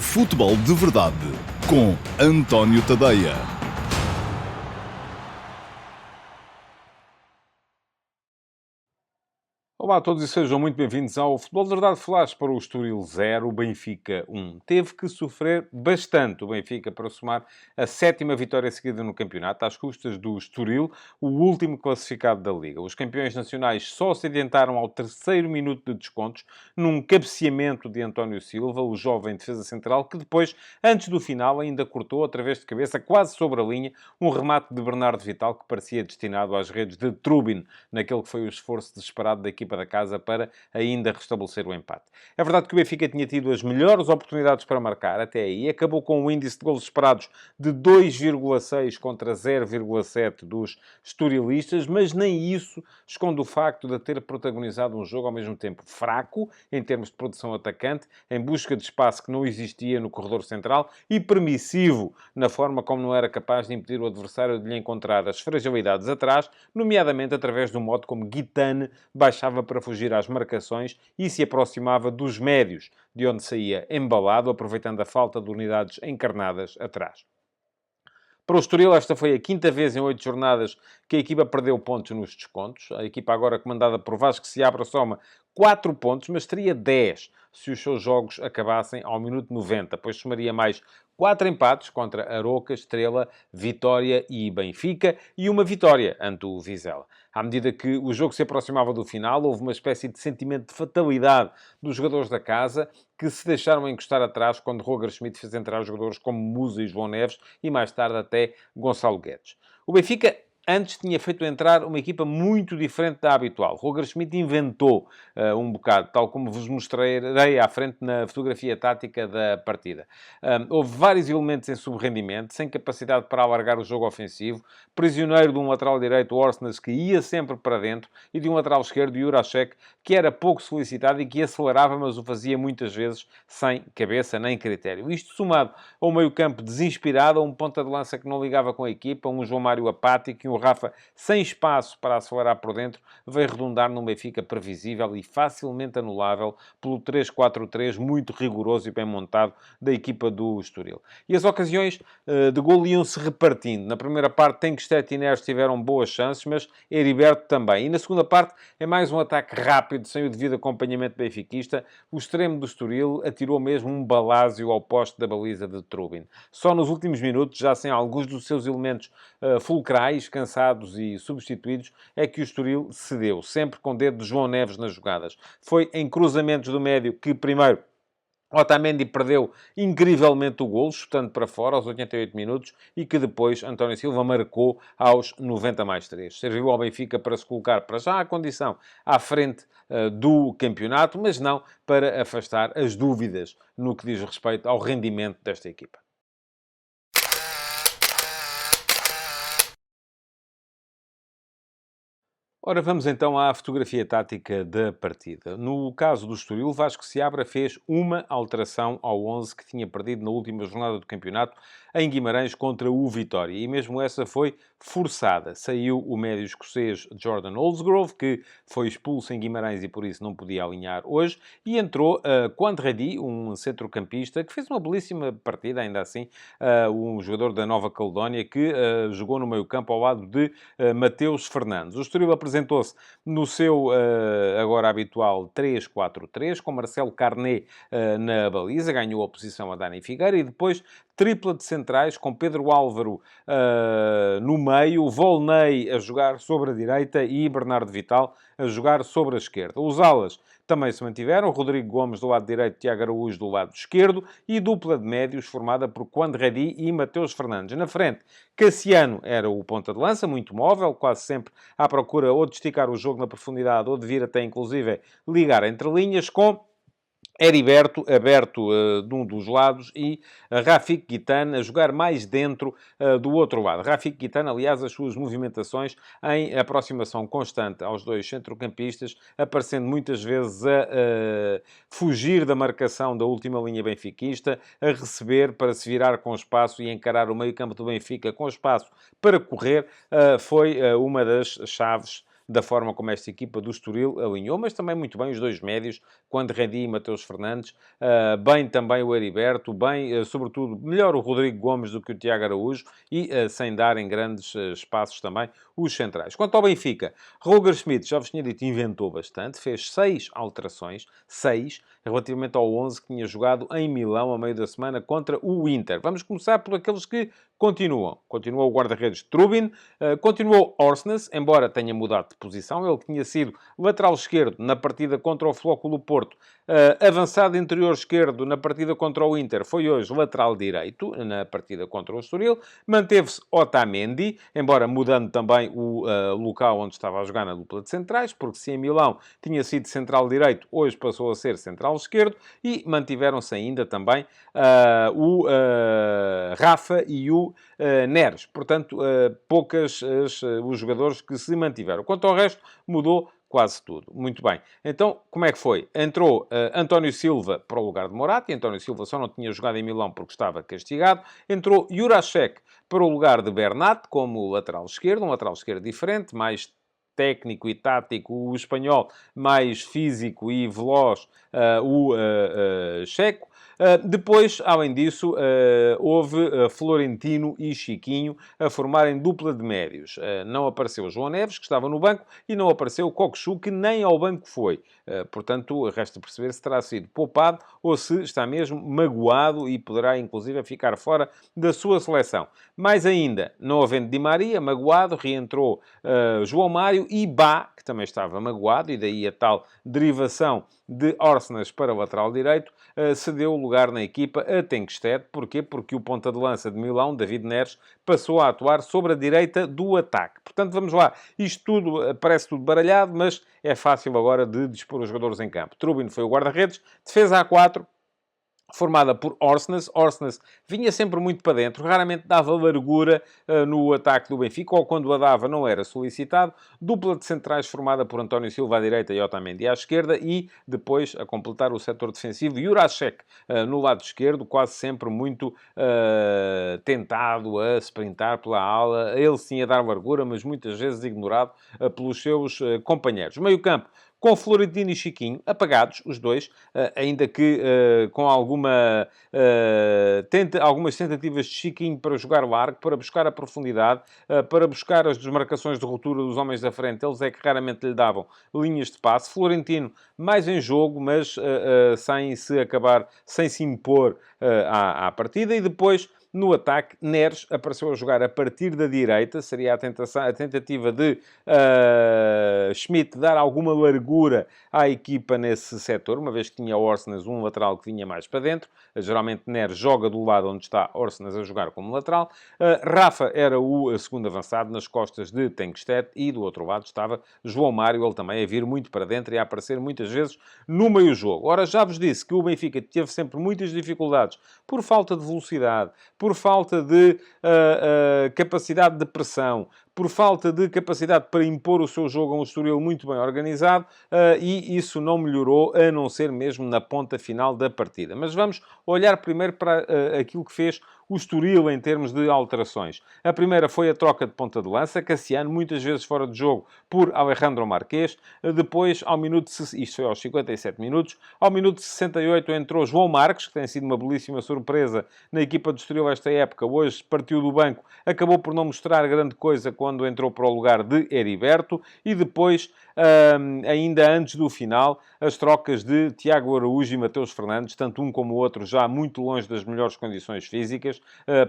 Futebol de Verdade com António Tadeia. Olá a todos e sejam muito bem-vindos ao Futebol de Verdade Flash para o Estoril 0, o Benfica 1. Teve que sofrer bastante o Benfica para somar a sétima vitória seguida no campeonato, às custas do Estoril, o último classificado da Liga. Os campeões nacionais só se adiantaram ao terceiro minuto de descontos, num cabeceamento de António Silva, o jovem defesa central, que depois, antes do final, ainda cortou, outra vez de cabeça, quase sobre a linha, um remate de Bernardo Vital que parecia destinado às redes de Trubin, naquele que foi o esforço desesperado da equipa da casa para ainda restabelecer o empate. É verdade que o Benfica tinha tido as melhores oportunidades para marcar até aí, acabou com um índice de golos esperados de 2,6 contra 0,7 dos estorilistas, mas nem isso esconde o facto de ter protagonizado um jogo ao mesmo tempo fraco, em termos de produção atacante, em busca de espaço que não existia no corredor central e permissivo na forma como não era capaz de impedir o adversário de lhe encontrar as fragilidades atrás, nomeadamente através do modo como Guitane baixava para fugir às marcações e se aproximava dos médios, de onde saía embalado, aproveitando a falta de unidades encarnadas atrás. Para o Estoril, esta foi a quinta vez em 8 jornadas que a equipa perdeu pontos nos descontos. A equipa agora comandada por Vasco Seabra soma 4 pontos, mas teria 10 se os seus jogos acabassem ao minuto 90, pois somaria mais 4 empates contra Aroca, Estrela, Vitória e Benfica e uma vitória ante o Vizela. À medida que o jogo se aproximava do final, houve uma espécie de sentimento de fatalidade dos jogadores da casa que se deixaram encostar atrás quando Roger Schmidt fez entrar jogadores como Musa e João Neves e mais tarde até Gonçalo Guedes. O Benfica antes tinha feito entrar uma equipa muito diferente da habitual. Roger Schmidt inventou um bocado, tal como vos mostrarei à frente na fotografia tática da partida. Houve vários elementos em subrendimento, sem capacidade para alargar o jogo ofensivo, prisioneiro de um lateral direito, Orsnes, que ia sempre para dentro, e de um lateral esquerdo, Jurasek, que era pouco solicitado e que acelerava, mas o fazia muitas vezes sem cabeça nem critério. Isto somado a um meio-campo desinspirado, a um ponta de lança que não ligava com a equipa, um João Mário apático e um Rafa sem espaço para acelerar por dentro, veio redundar num Benfica previsível e facilmente anulável pelo 3-4-3 muito rigoroso e bem montado da equipa do Estoril. E as ocasiões de gol iam-se repartindo. Na primeira parte, Tenkstedt e Neres tiveram boas chances, mas Heriberto também. E na segunda parte, é mais um ataque rápido, sem o devido acompanhamento benfiquista. O extremo do Estoril atirou mesmo um balásio ao poste da baliza de Trubin. Só nos últimos minutos, já sem alguns dos seus elementos fulcrais, cansados e substituídos, é que o Estoril cedeu, sempre com dedo de João Neves nas jogadas. Foi em cruzamentos do médio que, primeiro, Otamendi perdeu incrivelmente o golo, chutando para fora aos 88 minutos, e que depois António Silva marcou aos 90 mais 3. Serviu ao Benfica para se colocar para já a condição à frente do campeonato, mas não para afastar as dúvidas no que diz respeito ao rendimento desta equipa. Ora, vamos então à fotografia tática da partida. No caso do Estoril, Vasco Seabra fez uma alteração ao 11 que tinha perdido na última jornada do campeonato em Guimarães contra o Vitória. E mesmo essa foi forçada. Saiu o médio escocês Jordan Oldsgrove, que foi expulso em Guimarães e por isso não podia alinhar hoje. E entrou Quandredi, um centrocampista, que fez uma belíssima partida, ainda assim, um jogador da Nova Caledónia, que jogou no meio-campo ao lado de Mateus Fernandes. O Estoril apresentou-se no seu agora habitual 3-4-3, com Marcelo Carné na baliza, ganhou a posição a Dani Figueira, e depois tripla de centrais, com Pedro Álvaro no meio, Volney a jogar sobre a direita e Bernardo Vital a jogar sobre a esquerda. Os alas também se mantiveram, Rodrigo Gomes do lado direito, Tiago Araújo do lado esquerdo, e dupla de médios formada por Quandredi e Mateus Fernandes. Na frente, Cassiano era o ponta de lança, muito móvel, quase sempre à procura ou de esticar o jogo na profundidade ou de vir até, inclusive, ligar entre linhas, com Heriberto aberto de um dos lados e Rafik Guitane a jogar mais dentro do outro lado. Rafik Guitane, aliás, as suas movimentações em aproximação constante aos dois centrocampistas, aparecendo muitas vezes a fugir da marcação da última linha benfiquista, a receber para se virar com espaço e encarar o meio-campo do Benfica com espaço para correr, foi uma das chaves da forma como esta equipa do Estoril alinhou, mas também muito bem os dois médios, quando Redi e Mateus Fernandes, bem também o Heriberto, bem, sobretudo, melhor o Rodrigo Gomes do que o Tiago Araújo e sem dar em grandes espaços também os centrais. Quanto ao Benfica, Roger Schmidt, já vos tinha dito, inventou bastante, fez 6 alterações, 6, relativamente ao 11 que tinha jogado em Milão a meio da semana contra o Inter. Vamos começar por aqueles que continuam. Continua o guarda-redes Trubin, continuou Orsnes, embora tenha mudado de posição. Ele tinha sido lateral esquerdo na partida contra o Flóculo Porto, avançado interior esquerdo na partida contra o Inter, foi hoje lateral direito na partida contra o Estoril. Manteve-se Otamendi, embora mudando também o local onde estava a jogar na dupla de centrais, porque se em Milão tinha sido central direito, hoje passou a ser central esquerdo, e mantiveram-se ainda também o Rafa e o Neres. Portanto, os jogadores que se mantiveram. Quanto ao resto, mudou quase tudo. Muito bem. Então, como é que foi? Entrou António Silva para o lugar de Moratti. António Silva só não tinha jogado em Milão porque estava castigado. Entrou Jurasek para o lugar de Bernat como lateral esquerdo. Um lateral esquerdo diferente, mais técnico e tático o espanhol, mais físico e veloz o checo. Depois, além disso, houve Florentino e Chiquinho a formarem dupla de médios. Não apareceu João Neves, que estava no banco, e não apareceu Cockchu, que nem ao banco foi. Portanto, resta perceber se terá sido poupado ou se está mesmo magoado e poderá, inclusive, ficar fora da sua seleção. Mais ainda, não havendo Di Maria, magoado, reentrou João Mário e Bá, que também estava magoado, e daí a tal derivação de Orsnes para o lateral direito, cedeu o lugar na equipa a Tenkstedt. Porquê? Porque o ponta de lança de Milão, David Neres, passou a atuar sobre a direita do ataque. Portanto, vamos lá. Isto tudo parece tudo baralhado, mas é fácil agora de dispor os jogadores em campo. Trubin foi o guarda-redes, defesa A4, formada por Orsnes. Orsnes vinha sempre muito para dentro, raramente dava largura no ataque do Benfica, ou quando a dava não era solicitado. Dupla de centrais formada por António Silva à direita e Otamendi à esquerda, e depois, a completar o setor defensivo, Jurasek no lado esquerdo, quase sempre muito tentado a sprintar pela ala. Ele sim a dar largura, mas muitas vezes ignorado pelos seus companheiros. Meio campo, com Florentino e Chiquinho, apagados, os dois, ainda que com algumas tentativas de Chiquinho para jogar largo, para buscar a profundidade, para buscar as desmarcações de ruptura dos homens da frente. Eles é que raramente lhe davam linhas de passe. Florentino, mais em jogo, mas sem se impor à partida. E depois, no ataque, Neres apareceu a jogar a partir da direita. Seria a tentativa de Schmidt dar alguma largura à equipa nesse setor, uma vez que tinha Orsnes, um lateral que vinha mais para dentro. Geralmente Neres joga do lado onde está Orsnes a jogar como lateral. Rafa era o segundo avançado nas costas de Tenkstedt, e do outro lado estava João Mário, ele também a vir muito para dentro e a aparecer muitas vezes no meio-jogo. Ora, já vos disse que o Benfica teve sempre muitas dificuldades por falta de velocidade, por falta de capacidade de pressão, por falta de capacidade para impor o seu jogo a um Estoril muito bem organizado, e isso não melhorou, a não ser mesmo na ponta final da partida. Mas vamos olhar primeiro para aquilo que fez o Estoril em termos de alterações. A primeira foi a troca de ponta de lança, Cassiano, muitas vezes fora de jogo, por Alejandro Marquês. Depois, isto foi aos 57 minutos, ao minuto 68 entrou João Marques, que tem sido uma belíssima surpresa na equipa do Estoril esta época. Hoje partiu do banco, acabou por não mostrar grande coisa quando entrou para o lugar de Heriberto. E depois, ainda antes do final, as trocas de Tiago Araújo e Mateus Fernandes, tanto um como o outro já muito longe das melhores condições físicas,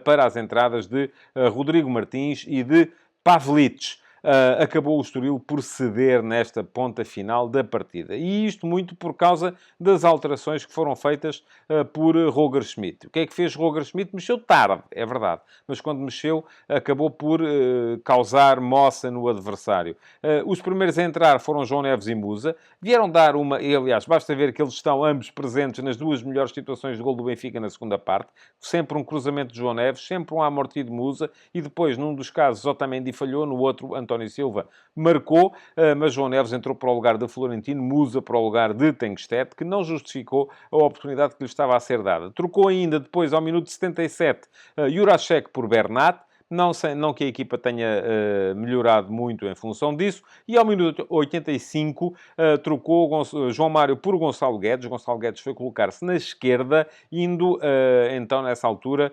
para as entradas de Rodrigo Martins e de Pavlic. Acabou o Estoril por ceder nesta ponta final da partida. E isto muito por causa das alterações que foram feitas por Roger Schmidt. O que é que fez Roger Schmidt? Mexeu tarde, é verdade. Mas quando mexeu, acabou por causar moça no adversário. Os primeiros a entrar foram João Neves e Musa. Vieram dar uma... E, aliás, basta ver que eles estão ambos presentes nas duas melhores situações de gol do Benfica na segunda parte. Sempre um cruzamento de João Neves, sempre um amorti de Musa. E depois, num dos casos, Otamendi falhou. No outro, António Silva marcou, mas João Neves entrou para o lugar de Florentino, Musa para o lugar de Tenkstedt, que não justificou a oportunidade que lhe estava a ser dada. Trocou ainda depois, ao minuto 77, Jurasek por Bernat. não que a equipa tenha melhorado muito em função disso, e ao minuto 85 trocou João Mário por Gonçalo Guedes. Gonçalo Guedes foi colocar-se na esquerda, indo então nessa altura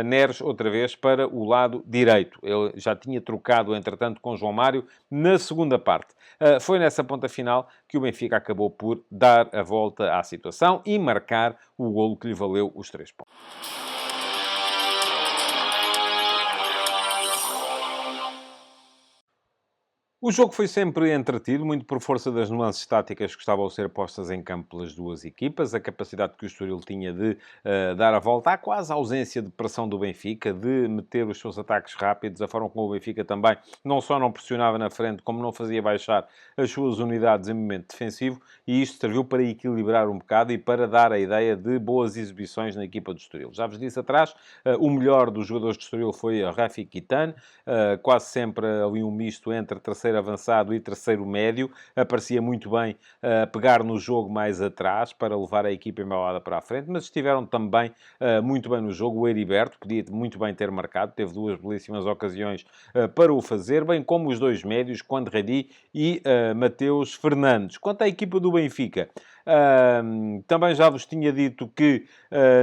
Neres outra vez para o lado direito. Ele já tinha trocado, entretanto, com João Mário na segunda parte. Foi nessa ponta final que o Benfica acabou por dar a volta à situação e marcar o golo que lhe valeu os 3 pontos. O jogo foi sempre entretido, muito por força das nuances táticas que estavam a ser postas em campo pelas duas equipas, a capacidade que o Estoril tinha de dar a volta à quase ausência de pressão do Benfica, de meter os seus ataques rápidos, a forma como o Benfica também não só não pressionava na frente, como não fazia baixar as suas unidades em momento defensivo, e isto serviu para equilibrar um bocado e para dar a ideia de boas exibições na equipa do Estoril. Já vos disse atrás, o melhor dos jogadores do Estoril foi a Rafi Kitane, quase sempre ali um misto entre terceiro avançado e terceiro médio, aparecia muito bem a pegar no jogo mais atrás para levar a equipa embalada para a frente, mas estiveram também muito bem no jogo. O Heriberto podia muito bem ter marcado, teve 2 belíssimas ocasiões para o fazer, bem como os 2 médios, Condradi e Mateus Fernandes. Quanto à equipa do Benfica, também já vos tinha dito que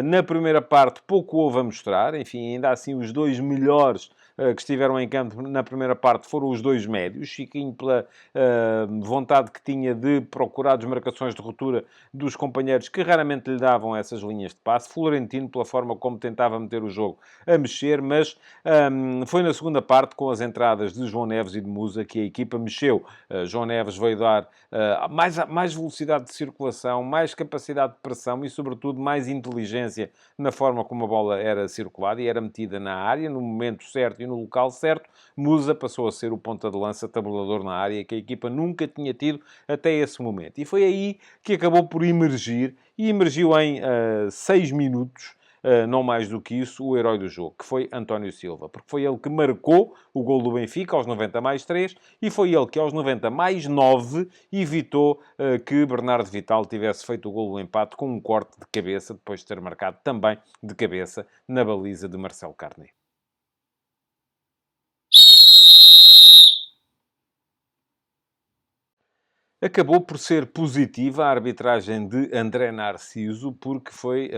na primeira parte pouco houve a mostrar, enfim, ainda assim os 2 melhores que estiveram em campo na primeira parte foram os 2 médios. Chiquinho pela vontade que tinha de procurar desmarcações de ruptura dos companheiros que raramente lhe davam essas linhas de passe. Florentino pela forma como tentava meter o jogo a mexer, mas foi na segunda parte, com as entradas de João Neves e de Musa, que a equipa mexeu. João Neves veio dar mais velocidade de circulação, mais capacidade de pressão e, sobretudo, mais inteligência na forma como a bola era circulada e era metida na área, no momento certo e no local certo. Musa passou a ser o ponta de lança tabulador na área que a equipa nunca tinha tido até esse momento. E foi aí que acabou por emergir, e emergiu em 6 minutos, não mais do que isso, o herói do jogo, que foi António Silva, porque foi ele que marcou o gol do Benfica aos 90 mais 3 e foi ele que aos 90 mais 9 evitou que Bernardo Vital tivesse feito o gol do empate com um corte de cabeça, depois de ter marcado também de cabeça na baliza de Marcelo Carné. Acabou por ser positiva a arbitragem de André Narciso, porque foi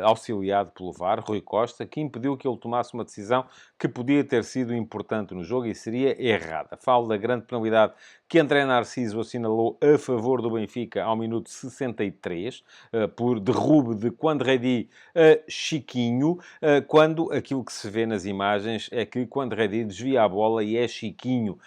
auxiliado pelo VAR, Rui Costa, que impediu que ele tomasse uma decisão que podia ter sido importante no jogo e seria errada. Falo da grande penalidade que André Narciso assinalou a favor do Benfica ao minuto 63, por derrube de Condradi a Chiquinho, quando aquilo que se vê nas imagens é que Condradi desvia a bola e é Chiquinho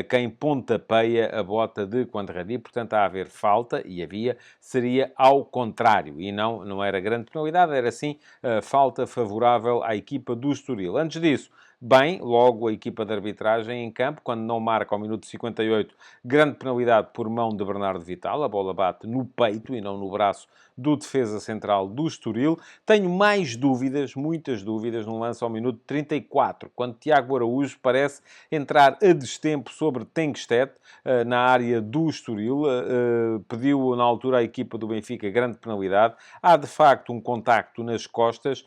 quem pontapeia a bota de Condradi. Portanto, a haver falta, e havia, seria ao contrário, e não era grande penalidade, era sim falta favorável à equipa do Estoril. Antes disso, bem, logo a equipa de arbitragem em campo, quando não marca ao minuto 58, grande penalidade por mão de Bernardo Vital, a bola bate no peito e não no braço do defesa central do Estoril. Tenho mais dúvidas, muitas dúvidas, no lance ao minuto 34, quando Tiago Araújo parece entrar a destempo sobre Tenkstedt, na área do Estoril, pediu na altura à equipa do Benfica grande penalidade. Há de facto um contacto nas costas,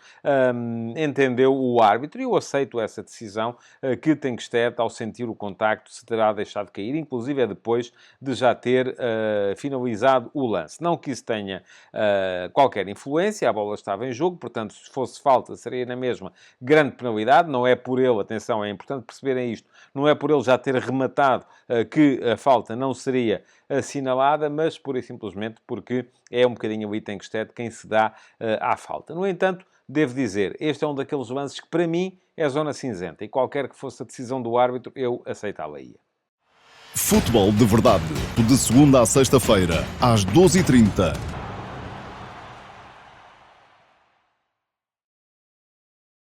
entendeu o árbitro, e eu aceito essa decisão, que Tenkstedt, ao sentir o contacto, se terá deixado cair, inclusive é depois de já ter finalizado o lance. Não que isso tenha qualquer influência, a bola estava em jogo, portanto, se fosse falta, seria na mesma grande penalidade. Não é por ele, atenção, é importante perceberem isto, não é por ele já ter rematado que a falta não seria assinalada, mas pura e simplesmente porque é um bocadinho ali Tenkstedt quem se dá à falta. No entanto, devo dizer, este é um daqueles lances que para mim é zona cinzenta, e qualquer que fosse a decisão do árbitro, eu aceitá-la-ia. Futebol de Verdade, de segunda à sexta-feira, às 12h30,